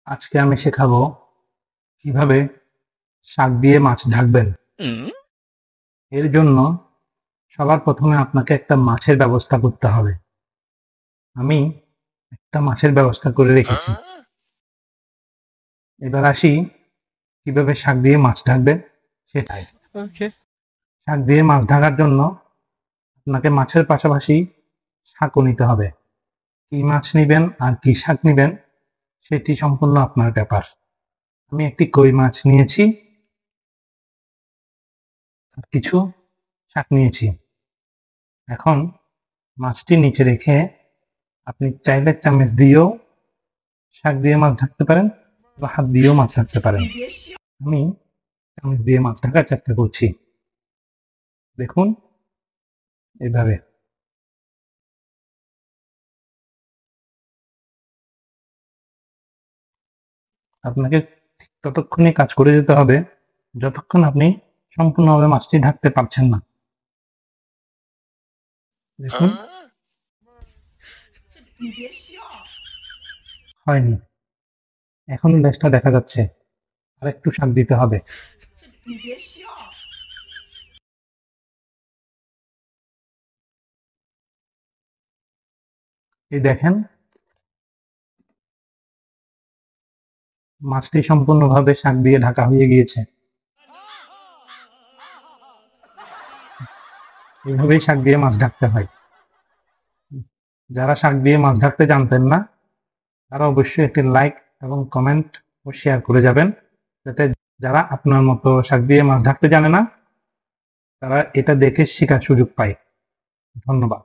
আজকে আমি শেখাবো কিভাবে শাক দিয়ে মাছ ঢাকবেন। এর জন্য সবার প্রথমে আপনাকে একটা মাছের ব্যবস্থা করতে হবে। আমি একটা মাছের ব্যবস্থা করে রেখেছি। এবার আসি কিভাবে শাক দিয়ে মাছ ঢাকবেন সেটাই। শাক দিয়ে মাছ ঢাকার জন্য আপনাকে মাছের পাশাপাশি শাকও নিতে হবে। কি মাছ নিবেন আর কি শাক নিবেন সেটি সম্পূর্ণ আপনার ব্যাপার। আমি একটি কই মাছ নিয়েছি আর কিছু শাক নিয়েছি। এখন মাছটি নিচে রেখে আপনি চাইলে চামচ দিয়েও শাক দিয়ে মাছ ঢাকতে পারেন বা হাত দিয়েও মাছ ঢাকতে পারেন। আমি চামচ দিয়ে মাছ ঢাকার চেষ্টা করছি। দেখুন এভাবে। আপনাকে ঠিক ততক্ষণই কাজ করে যেতে হবে যতক্ষণ আপনি সম্পূর্ণভাবে মাছটি ঢাকতে পারছেন না। দেখুন হয়নি, এখন লেজটা দেখা যাচ্ছে, আর একটু শাক দিতে হবে। এই দেখেন মাছটি সম্পূর্ণভাবে শাক দিয়ে ঢাকা হয়ে গিয়েছে। এইভাবেই শাক দিয়ে মাছ ঢাকতে হয়। যারা শাক দিয়ে মাছ ঢাকতে জানতেন না তারা অবশ্যই একটি লাইক এবং কমেন্ট ও শেয়ার করে যাবেন, যাতে যারা আপনার মতো শাক দিয়ে মাছ ঢাকতে জানে না তারা এটা দেখে শেখার সুযোগ পায়। ধন্যবাদ।